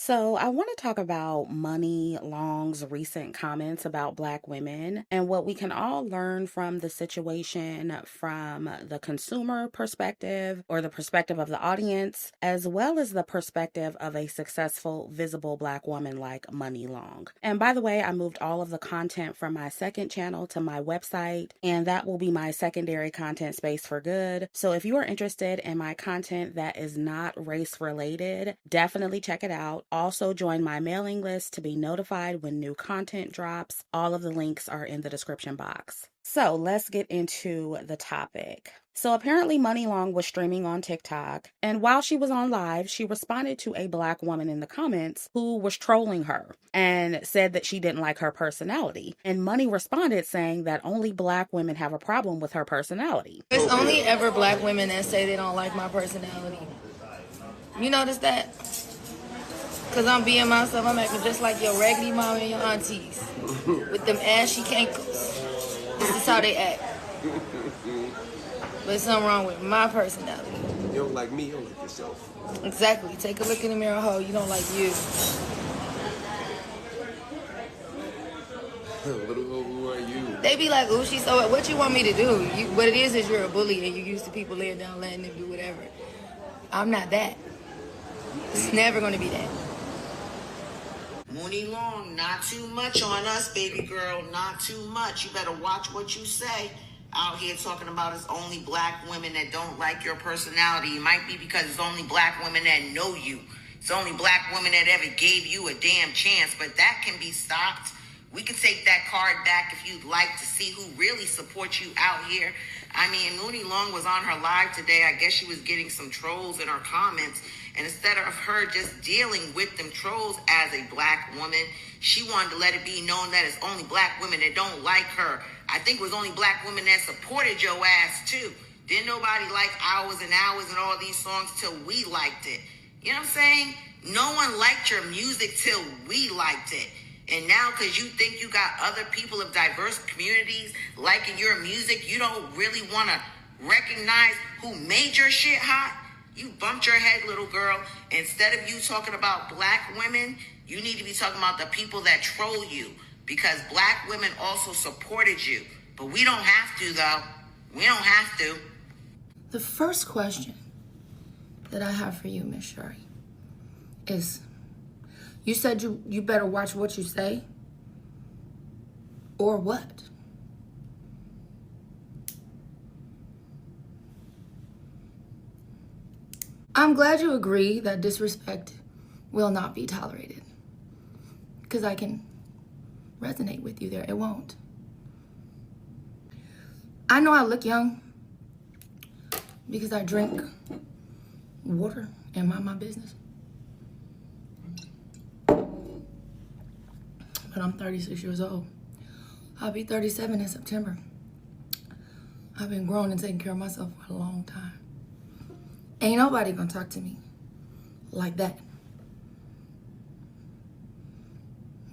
So, I want to talk about Money Long's recent comments about Black women and what we can all learn from the situation from the consumer perspective or the perspective of the audience, as well as the perspective of a successful, visible Black woman like Money Long. And by the way, I moved all of the content from my second channel to my website, and that will be my secondary content space for good. So, if you are interested in my content that is not race related, definitely check it out. Also, join my mailing list to be notified when new content drops. All of the links are in the description box. So let's get into the topic. So apparently Money Long was streaming on TikTok, and while she was on live, she responded to a Black woman in the comments who was trolling her and said that she didn't like her personality. And Money responded saying that only Black women have a problem with her personality. It's only ever Black women that say they don't like my personality. You notice that? Because I'm being myself. I'm acting just like your raggedy mom and your aunties. With them ashy cankles. This is how they act. But there's something wrong with my personality. You don't like me, you don't like yourself. Exactly. Take a look in the mirror, ho. You don't like you. Little ho, who are you? They be like, ooh, she's so... What you want me to do? What it is you're a bully and you used to people laying down letting them do whatever. I'm not that. It's never going to be that. Muni Long, not too much on us, baby girl. Not too much. You better watch what you say. Out here talking about it's only Black women that don't like your personality. It might be because it's only Black women that know you. It's only Black women that ever gave you a damn chance. But that can be stopped. We can take that card back if you'd like to see who really supports you out here. I mean, Muni Long was on her live today. I guess she was getting some trolls in her comments. And instead of her just dealing with them trolls as a Black woman, she wanted to let it be known that it's only Black women that don't like her. I think it was only Black women that supported your ass too. Didn't nobody like Hours and Hours and all these songs till we liked it. You know what I'm saying? No one liked your music till we liked it. And now because you think you got other people of diverse communities liking your music, you don't really want to recognize who made your shit hot? You bumped your head, little girl. Instead of you talking about Black women, you need to be talking about the people that troll you. Because Black women also supported you. But we don't have to, though. We don't have to. The first question that I have for you, Miss Shari, is you said you better watch what you say, or what? I'm glad you agree that disrespect will not be tolerated, because I can resonate with you there. It won't. I know I look young because I drink water and mind my business. But I'm 36 years old. I'll be 37 in September. I've been growing and taking care of myself for a long time. Ain't nobody gonna talk to me like that.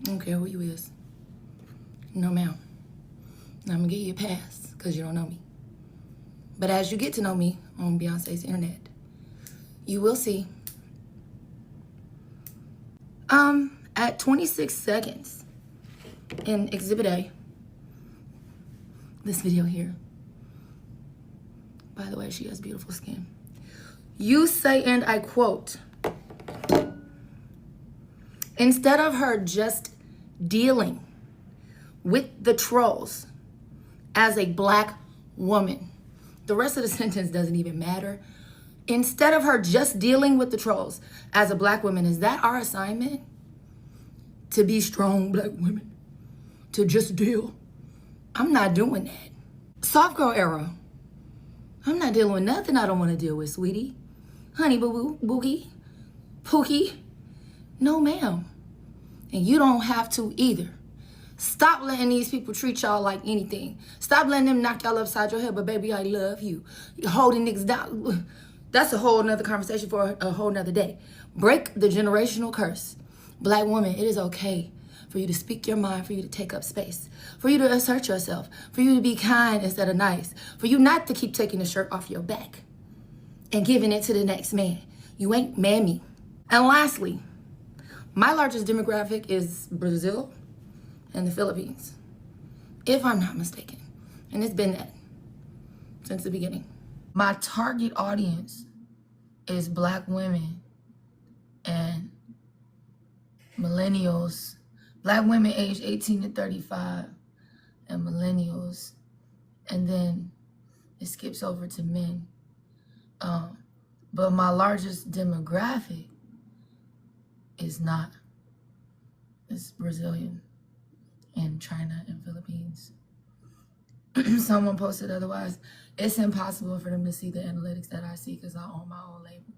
I don't care who you is. No, ma'am. I'm gonna give you a pass because you don't know me. But as you get to know me on Beyonce's internet, you will see. At 26 seconds in Exhibit A, this video here. By the way, she has beautiful skin. You say, and I quote, instead of her just dealing with the trolls as a Black woman, the rest of the sentence doesn't even matter. Instead of her just dealing with the trolls as a Black woman, is that our assignment? To be strong Black women? To just deal? I'm not doing that. Soft girl era. I'm not dealing with nothing I don't want to deal with, sweetie. Honey boo boo, boogie, pookie. No, ma'am. And you don't have to either. Stop letting these people treat y'all like anything. Stop letting them knock y'all upside your head, but baby, I love you. You're holding niggas down. That's a whole nother conversation for a whole nother day. Break the generational curse. Black woman, it is okay for you to speak your mind, for you to take up space, for you to assert yourself, for you to be kind instead of nice, for you not to keep taking the shirt off your back and giving it to the next man. You ain't mammy. And lastly, My largest demographic is Brazil and the Philippines, if I'm not mistaken. And it's been that since the beginning. My target audience is Black women and millennials, Black women aged 18 to 35 and millennials. And then it skips over to men. But my largest demographic is not. It's Brazilian and China and Philippines. Someone posted otherwise. It's impossible for them to see the analytics that I see because I own my own label.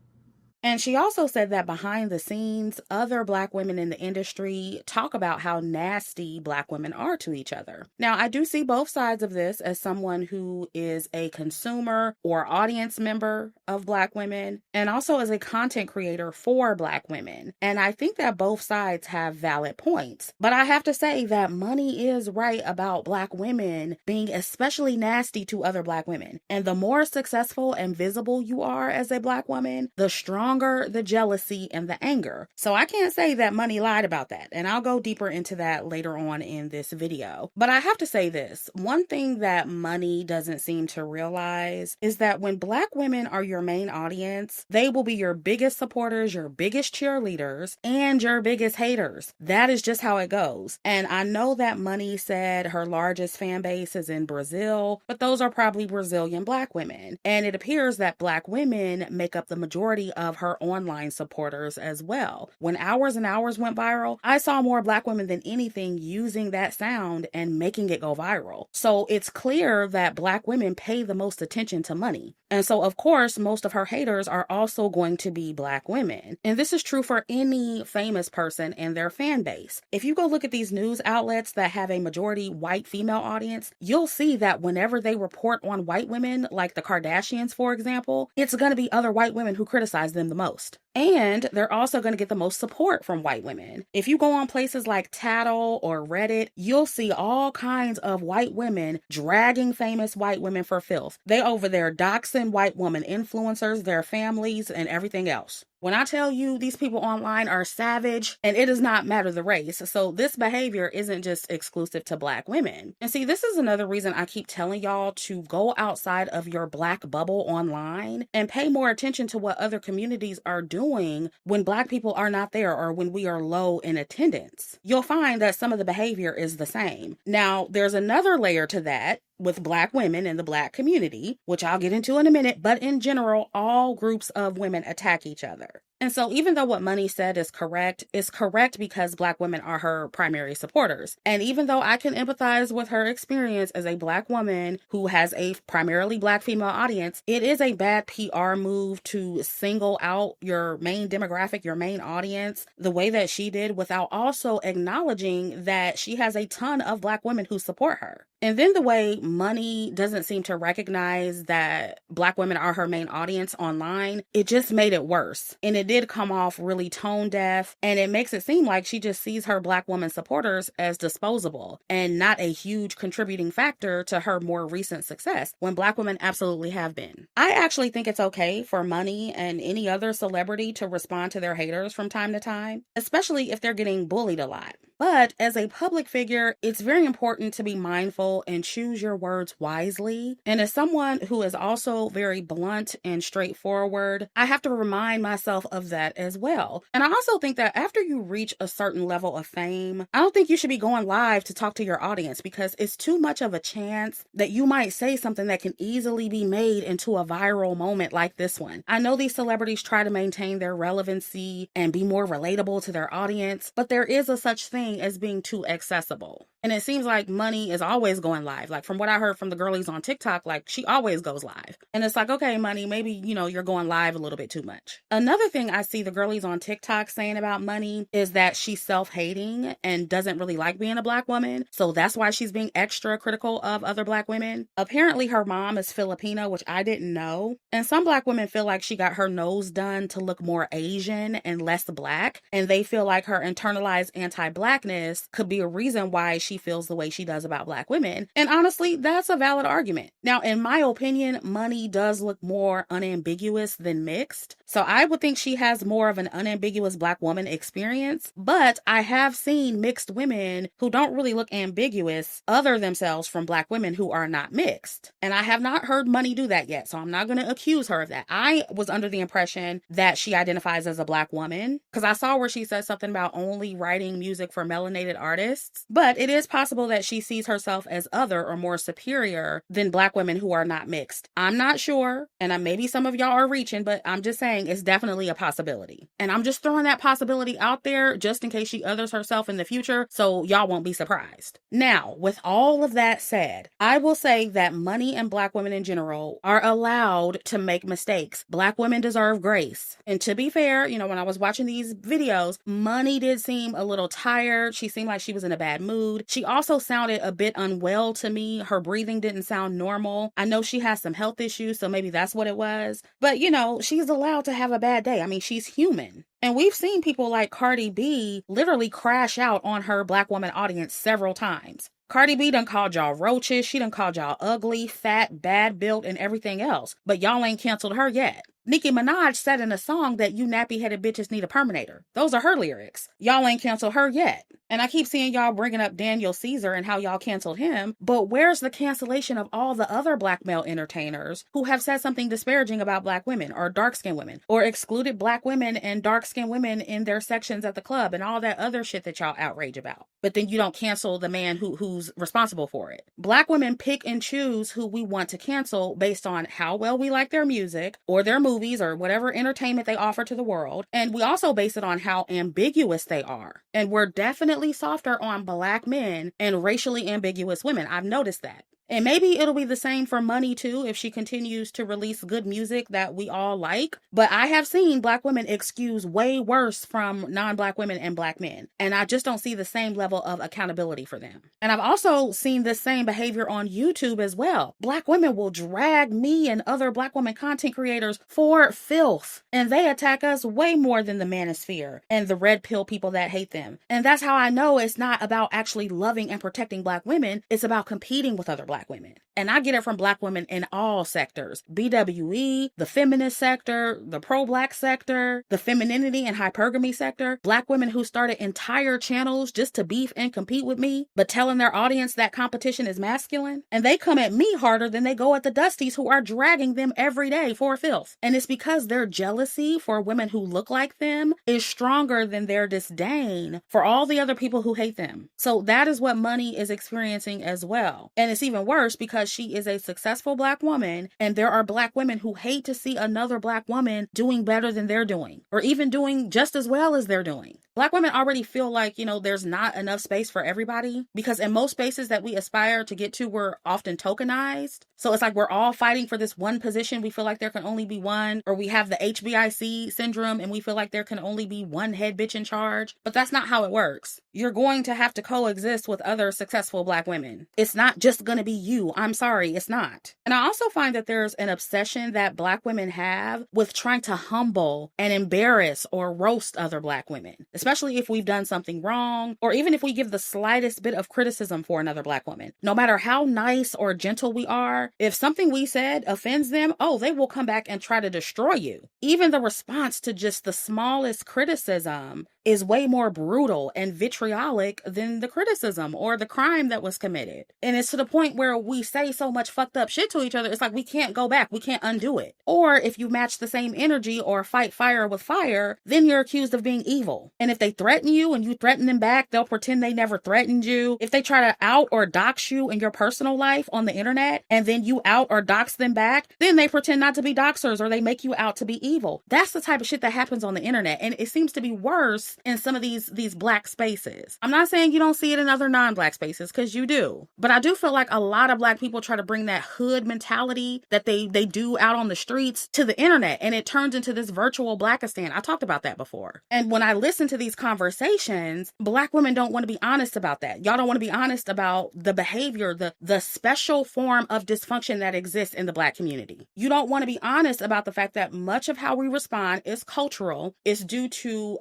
And she also said that behind the scenes, other Black women in the industry talk about how nasty Black women are to each other. Now, I do see both sides of this as someone who is a consumer or audience member of Black women, and also as a content creator for Black women. And I think that both sides have valid points. But I have to say that money is right about Black women being especially nasty to other Black women. And the more successful and visible you are as a Black woman, the stronger the jealousy and the anger. So I can't say that money lied about that. And I'll go deeper into that later on in this video. But I have to say this. One thing that money doesn't seem to realize is that when Black women are your main audience, they will be your biggest supporters, your biggest cheerleaders, and your biggest haters. That is just how it goes. And I know that Money said her largest fan base is in Brazil, but those are probably Brazilian Black women. And it appears that Black women make up the majority of her online supporters as well. When Hours and Hours went viral, I saw more Black women than anything using that sound and making it go viral. So it's clear that Black women pay the most attention to Money. And so, of course, most of her haters are also going to be Black women. And this is true for any famous person and their fan base. If you go look at these news outlets that have a majority white female audience, you'll see that whenever they report on white women, like the Kardashians, for example, it's going to be other white women who criticize them the most. And they're also going to get the most support from white women. If you go on places like Tattle or Reddit, you'll see all kinds of white women dragging famous white women for filth. They over there doxing white woman influencers, their families, and everything else. When I tell you these people online are savage, and it does not matter the race, so this behavior isn't just exclusive to Black women. And see, this is another reason I keep telling y'all to go outside of your Black bubble online and pay more attention to what other communities are doing when Black people are not there or when we are low in attendance. You'll find that some of the behavior is the same. Now, there's another layer to that with Black women in the Black community, which I'll get into in a minute, but in general, all groups of women attack each other. And so even though what Money said is correct, it's correct because Black women are her primary supporters. And even though I can empathize with her experience as a Black woman who has a primarily Black female audience, it is a bad PR move to single out your main demographic, your main audience, the way that she did without also acknowledging that she has a ton of Black women who support her. And then the way Money doesn't seem to recognize that Black women are her main audience online, it just made it worse. And it did come off really tone deaf, and it makes it seem like she just sees her Black woman supporters as disposable and not a huge contributing factor to her more recent success, when Black women absolutely have been. I actually think it's okay for Money and any other celebrity to respond to their haters from time to time, especially if they're getting bullied a lot. But as a public figure, it's very important to be mindful and choose your words wisely. And as someone who is also very blunt and straightforward, I have to remind myself of that as well. And I also think that after you reach a certain level of fame, I don't think you should be going live to talk to your audience, because it's too much of a chance that you might say something that can easily be made into a viral moment like this one. I know these celebrities try to maintain their relevancy and be more relatable to their audience, but there is a such thing as being too accessible. And it seems like Money is always going live. Like from what I heard from the girlies on TikTok, like she always goes live. And it's like, okay, Money, maybe, you're going live a little bit too much. Another thing I see the girlies on TikTok saying about Money is that she's self-hating and doesn't really like being a Black woman. So that's why she's being extra critical of other Black women. Apparently her mom is Filipino, which I didn't know. And some Black women feel like she got her nose done to look more Asian and less Black. And they feel like her internalized anti-Blackness could be a reason why she she feels the way she does about black women. And honestly, that's a valid argument. Now, in my opinion, Money does look more unambiguous than mixed. So I would think she has more of an unambiguous black woman experience, but I have seen mixed women who don't really look ambiguous other themselves from black women who are not mixed. And I have not heard Money do that yet, so I'm not going to accuse her of that. I was under the impression that she identifies as a black woman because I saw where she said something about only writing music for melanated artists, but it is possible that she sees herself as other or more superior than black women who are not mixed. I'm not sure, and maybe some of y'all are reaching, but I'm just saying it's definitely a possibility. And I'm just throwing that possibility out there just in case she others herself in the future, so y'all won't be surprised. Now, with all of that said, I will say that Money and black women in general are allowed to make mistakes. Black women deserve grace. And to be fair, when I was watching these videos, Money did seem a little tired. She seemed like she was in a bad mood. She also sounded a bit unwell to me. Her breathing didn't sound normal. I know she has some health issues, so maybe that's what it was. But, she's allowed to have a bad day. I mean, she's human. And we've seen people like Cardi B literally crash out on her black woman audience several times. Cardi B done called y'all roaches. She done called y'all ugly, fat, bad built, and everything else. But y'all ain't canceled her yet. Nicki Minaj said in a song that you nappy-headed bitches need a Perminator. Those are her lyrics. Y'all ain't canceled her yet. And I keep seeing y'all bringing up Daniel Caesar and how y'all canceled him. But where's the cancellation of all the other black male entertainers who have said something disparaging about black women or dark-skinned women or excluded black women and dark-skinned women in their sections at the club and all that other shit that y'all outrage about? But then you don't cancel the man who's responsible for it. Black women pick and choose who we want to cancel based on how well we like their music or their movies or whatever entertainment they offer to the world. And we also base it on how ambiguous they are. And we're definitely softer on black men and racially ambiguous women. I've noticed that. And maybe it'll be the same for Money too if she continues to release good music that we all like. But I have seen black women excuse way worse from non-black women and black men. And I just don't see the same level of accountability for them. And I've also seen this same behavior on YouTube as well. Black women will drag me and other black women content creators for filth. And they attack us way more than the manosphere and the red pill people that hate them. And that's how I know it's not about actually loving and protecting black women. It's about competing with other black women. And I get it from black women in all sectors. BWE, the feminist sector, the pro-black sector, the femininity and hypergamy sector. Black women who started entire channels just to beef and compete with me, but telling their audience that competition is masculine. And they come at me harder than they go at the Dusties who are dragging them every day for filth. And it's because their jealousy for women who look like them is stronger than their disdain for all the other people who hate them. So that is what Money is experiencing as well. And it's even worse because she is a successful black woman, and there are black women who hate to see another black woman doing better than they're doing, or even doing just as well as they're doing. Black women already feel like, there's not enough space for everybody because in most spaces that we aspire to get to, we're often tokenized. So it's like we're all fighting for this one position. We feel like there can only be one, or we have the HBIC syndrome and we feel like there can only be one head bitch in charge. But that's not how it works. You're going to have to coexist with other successful black women. It's not just going to be you. I'm sorry, it's not. And I also find that there's an obsession that black women have with trying to humble and embarrass or roast other black women, especially if we've done something wrong, or even if we give the slightest bit of criticism for another black woman. No matter how nice or gentle we are, if something we said offends them, they will come back and try to destroy you. Even the response to just the smallest criticism is way more brutal and vitriolic than the criticism or the crime that was committed. And it's to the point where we say so much fucked up shit to each other, it's like we can't go back, we can't undo it. Or if you match the same energy or fight fire with fire, then you're accused of being evil. And if they threaten you and you threaten them back, they'll pretend they never threatened you. If they try to out or dox you in your personal life on the internet, and then you out or dox them back, then they pretend not to be doxers or they make you out to be evil. That's the type of shit that happens on the internet. And it seems to be worse in some of these black spaces. I'm not saying you don't see it in other non-black spaces, because you do. But I do feel like a lot of black people try to bring that hood mentality that they do out on the streets to the internet, and it turns into this virtual Blackistan. I talked about that before. And when I listen to these conversations, black women don't want to be honest about that. Y'all don't want to be honest about the behavior, the special form of dysfunction that exists in the black community. You don't want to be honest about the fact that much of how we respond is cultural. It's due to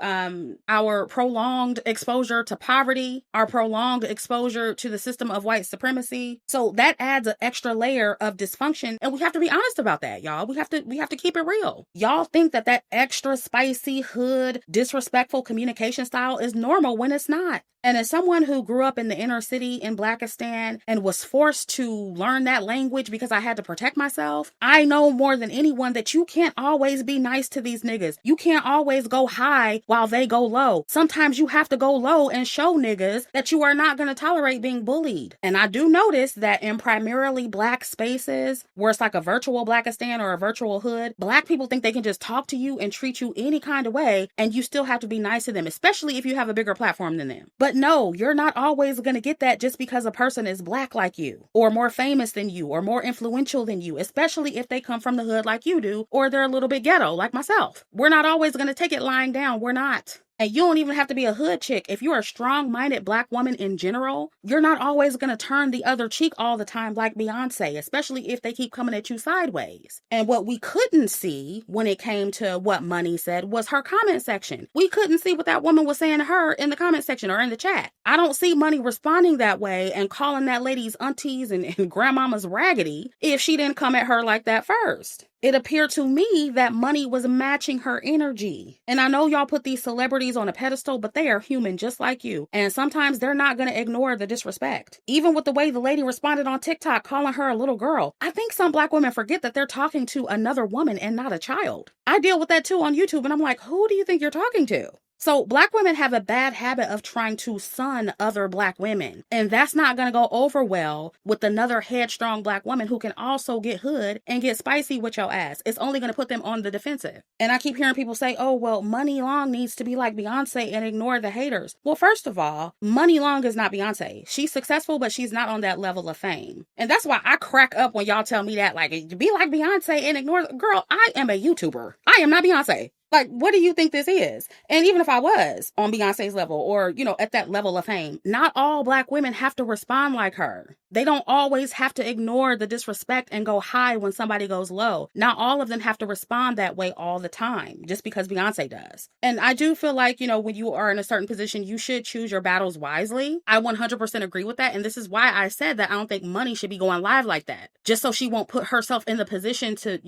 our prolonged exposure to poverty, our prolonged exposure to the system of white supremacy. So that adds an extra layer of dysfunction. And we have to be honest about that, y'all. We have to keep it real. Y'all think that extra spicy hood, disrespectful communication style is normal when it's not. And as someone who grew up in the inner city in Blackistan and was forced to learn that language because I had to protect myself, I know more than anyone that you can't always be nice to these niggas. You can't always go high while they go low. Sometimes you have to go low and show niggas that you are not going to tolerate being bullied. And I do notice that in primarily black spaces where it's like a virtual Blackistan or a virtual hood, black people think they can just talk to you and treat you any kind of way and you still have to be nice to them, especially if you have a bigger platform than them. But no, you're not always going to get that just because a person is black like you, or more famous than you, or more influential than you, especially if they come from the hood like you do, or they're a little bit ghetto like myself. We're not always going to take it lying down. We're not. And you don't even have to be a hood chick. If you're a strong-minded black woman in general, you're not always going to turn the other cheek all the time like Beyonce, especially if they keep coming at you sideways. And what we couldn't see when it came to what Money said was her comment section. We couldn't see what that woman was saying to her in the comment section or in the chat. I don't see Money responding that way and calling that lady's aunties and grandmamas raggedy if she didn't come at her like that first. It appeared to me that Money was matching her energy. And I know y'all put these celebrities on a pedestal, but they are human just like you. And sometimes they're not going to ignore the disrespect. Even with the way the lady responded on TikTok, calling her a little girl. I think some black women forget that they're talking to another woman and not a child. I deal with that too on YouTube, and I'm like, who do you think you're talking to? So black women have a bad habit of trying to son other black women. And that's not going to go over well with another headstrong black woman who can also get hood and get spicy with your ass. It's only going to put them on the defensive. And I keep hearing people say, oh, well, Money Long needs to be like Beyonce and ignore the haters. Well, first of all, Money Long is not Beyonce. She's successful, but she's not on that level of fame. And that's why I crack up when y'all tell me that, like, be like Beyonce and ignore. Girl, I am a YouTuber. I am not Beyonce. Like, what do you think this is? And even if I was on Beyonce's level or, at that level of fame, not all black women have to respond like her. They don't always have to ignore the disrespect and go high when somebody goes low. Not all of them have to respond that way all the time, just because Beyonce does. And I do feel like, when you are in a certain position, you should choose your battles wisely. I 100% agree with that. And this is why I said that I don't think Money should be going live like that. Just so she won't put herself in the position to,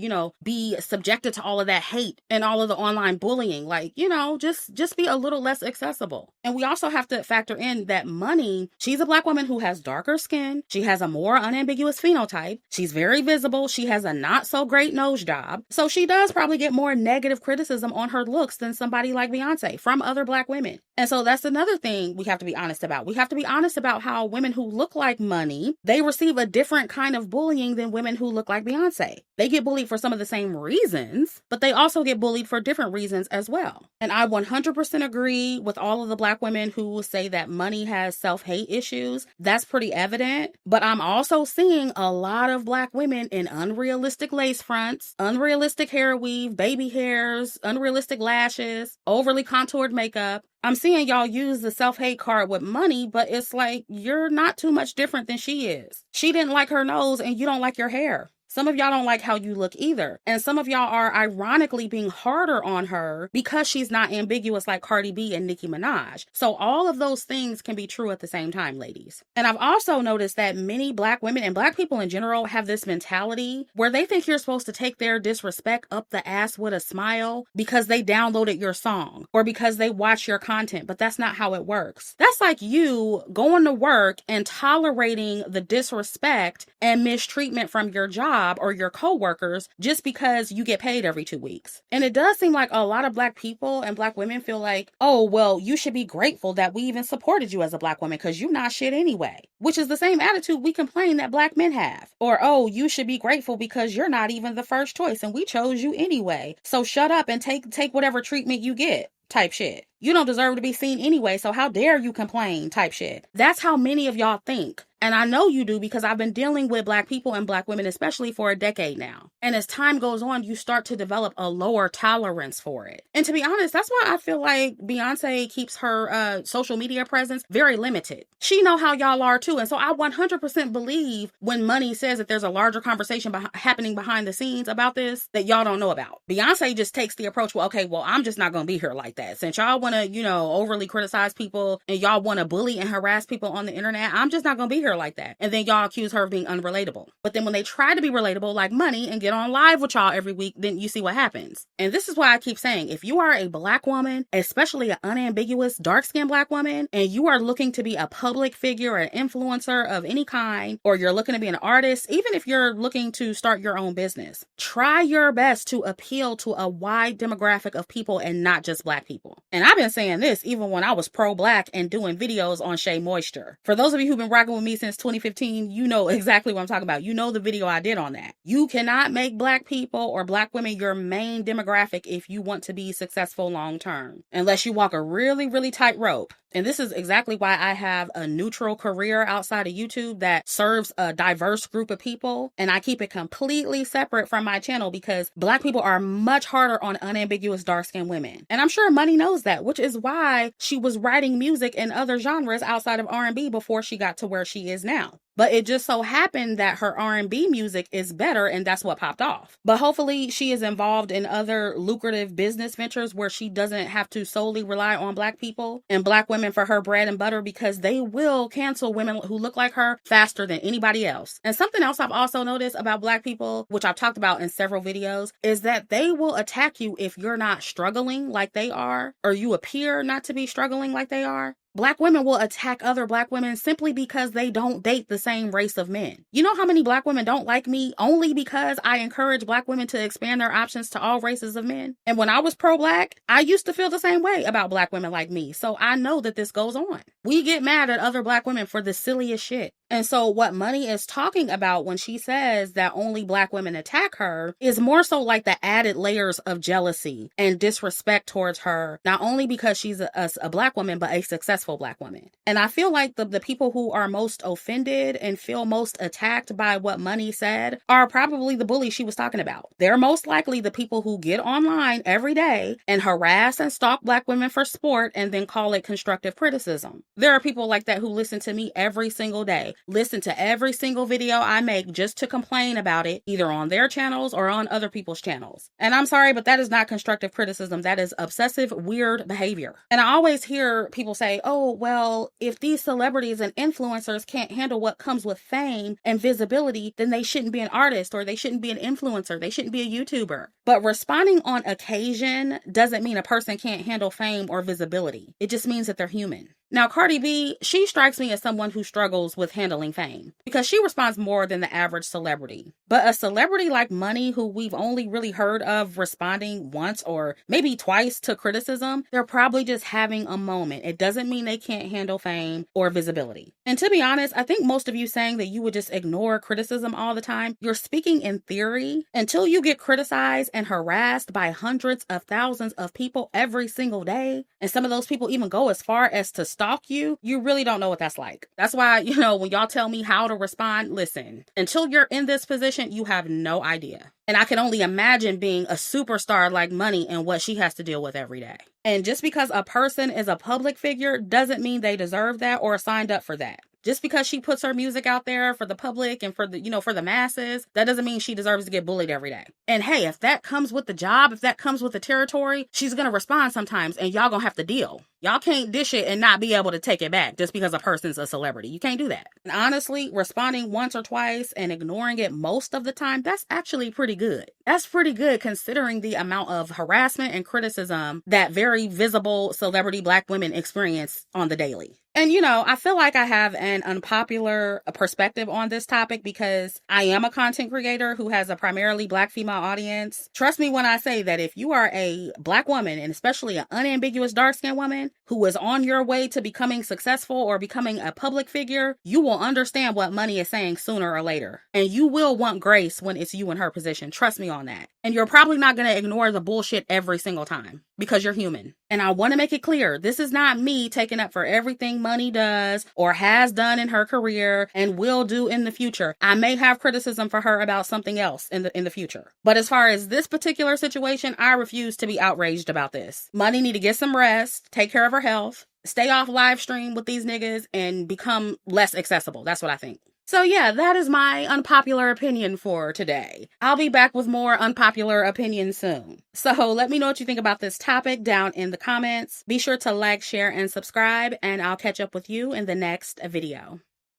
be subjected to all of that hate and all of the online bullying. Like, just be a little less accessible. And we also have to factor in that Money, she's a black woman who has darker skin. She has a more unambiguous phenotype. She's very visible. She has a not so great nose job. So she does probably get more negative criticism on her looks than somebody like Beyonce from other black women. And so that's another thing we have to be honest about. We have to be honest about how women who look like Money, they receive a different kind of bullying than women who look like Beyonce. They get bullied for some of the same reasons, but they also get bullied for different reasons as well. And I 100% agree with all of the black women who say that Money has self-hate issues. That's pretty evident. But I'm also seeing a lot of black women in unrealistic lace fronts, unrealistic hair weave, baby hairs, unrealistic lashes, overly contoured makeup. I'm seeing y'all use the self-hate card with Money, but it's like, you're not too much different than she is. She didn't like her nose and you don't like your hair. Some of y'all don't like how you look either. And some of y'all are ironically being harder on her because she's not ambiguous like Cardi B and Nicki Minaj. So all of those things can be true at the same time, ladies. And I've also noticed that many black women and black people in general have this mentality where they think you're supposed to take their disrespect up the ass with a smile because they downloaded your song or because they watch your content. But that's not how it works. That's like you going to work and tolerating the disrespect and mistreatment from your job or your coworkers just because you get paid every 2 weeks. And it does seem like a lot of black people and black women feel like, oh, well, you should be grateful that we even supported you as a black woman because you're not shit anyway, which is the same attitude we complain that black men have. Or, oh, you should be grateful because you're not even the first choice and we chose you anyway. So shut up and take whatever treatment you get type shit. You don't deserve to be seen anyway, so how dare you complain type shit. That's how many of y'all think. And I know you do because I've been dealing with black people and black women, especially for a decade now. And as time goes on, you start to develop a lower tolerance for it. And to be honest, that's why I feel like Beyonce keeps her social media presence very limited. She know how y'all are too. And so I 100% believe when Money says that there's a larger conversation happening behind the scenes about this that y'all don't know about. Beyonce just takes the approach, well, okay, well, I'm just not going to be here like like that. Since y'all want to, overly criticize people and y'all want to bully and harass people on the internet, I'm just not going to be here like that. And then y'all accuse her of being unrelatable. But then when they try to be relatable like Money and get on live with y'all every week, then you see what happens. And this is why I keep saying, if you are a black woman, especially an unambiguous dark-skinned black woman, and you are looking to be a public figure or an influencer of any kind, or you're looking to be an artist, even if you're looking to start your own business, try your best to appeal to a wide demographic of people and not just black people. And I've been saying this even when I was pro-black and doing videos on Shea Moisture. For those of you who've been rocking with me since 2015, you know exactly what I'm talking about. You know the video I did on that. You cannot make black people or black women your main demographic if you want to be successful long term, unless you walk a really, really tight rope. And this is exactly why I have a neutral career outside of YouTube that serves a diverse group of people. And I keep it completely separate from my channel because black people are much harder on unambiguous dark-skinned women. And I'm sure Money knows that, which is why she was writing music in other genres outside of R&B before she got to where she is now. But it just so happened that her R&B music is better, and that's what popped off. But hopefully she is involved in other lucrative business ventures where she doesn't have to solely rely on black people and black women for her bread and butter, because they will cancel women who look like her faster than anybody else. And something else I've also noticed about black people, which I've talked about in several videos, is that they will attack you if you're not struggling like they are, or you appear not to be struggling like they are. Black women will attack other black women simply because they don't date the same race of men. You know how many black women don't like me only because I encourage black women to expand their options to all races of men? And when I was pro-black, I used to feel the same way about black women like me. So I know that this goes on. We get mad at other black women for the silliest shit. And so what Money is talking about when she says that only black women attack her is more so like the added layers of jealousy and disrespect towards her, not only because she's a black woman, but a successful black woman. And I feel like the people who are most offended and feel most attacked by what Money said are probably the bullies she was talking about. They're most likely the people who get online every day and harass and stalk black women for sport and then call it constructive criticism. There are people like that who listen to me every single day, listen to every single video I make just to complain about it, either on their channels or on other people's channels. And I'm sorry, but that is not constructive criticism. That is obsessive, weird behavior. And I always hear people say, oh, well, if these celebrities and influencers can't handle what comes with fame and visibility, then they shouldn't be an artist, or they shouldn't be an influencer. They shouldn't be a YouTuber. But responding on occasion doesn't mean a person can't handle fame or visibility. It just means that they're human. Now, Cardi B, she strikes me as someone who struggles with handling fame because she responds more than the average celebrity. But a celebrity like Money, who we've only really heard of responding once or maybe twice to criticism, they're probably just having a moment. It doesn't mean they can't handle fame or visibility. And to be honest, I think most of you saying that you would just ignore criticism all the time, you're speaking in theory. Until you get criticized and harassed by hundreds of thousands of people every single day, and some of those people even go as far as to stalk you, you really don't know what that's like. That's why, when y'all tell me how to respond, listen, until you're in this position, you have no idea. And I can only imagine being a superstar like Money and what she has to deal with every day. And just because a person is a public figure doesn't mean they deserve that or signed up for that. Just because she puts her music out there for the public and for the, for the masses, that doesn't mean she deserves to get bullied every day. And hey, if that comes with the job, if that comes with the territory, she's going to respond sometimes and y'all going to have to deal. Y'all can't dish it and not be able to take it back just because a person's a celebrity. You can't do that. And honestly, responding once or twice and ignoring it most of the time, that's actually pretty good. That's pretty good considering the amount of harassment and criticism that very visible celebrity black women experience on the daily. And, I feel like I have an unpopular perspective on this topic because I am a content creator who has a primarily black female audience. Trust me when I say that if you are a black woman, and especially an unambiguous dark-skinned woman who is on your way to becoming successful or becoming a public figure, you will understand what Money is saying sooner or later. And you will want grace when it's you in her position. Trust me on that. And you're probably not going to ignore the bullshit every single time because you're human. And I want to make it clear, this is not me taking up for everything Money does or has done in her career and will do in the future. I may have criticism for her about something else in the future. But as far as this particular situation, I refuse to be outraged about this. Money need to get some rest, take care of her health, stay off live stream with these niggas, and become less accessible. That's what I think. So yeah, that is my unpopular opinion for today. I'll be back with more unpopular opinions soon. So let me know what you think about this topic down in the comments. Be sure to like, share, and subscribe, and I'll catch up with you in the next video.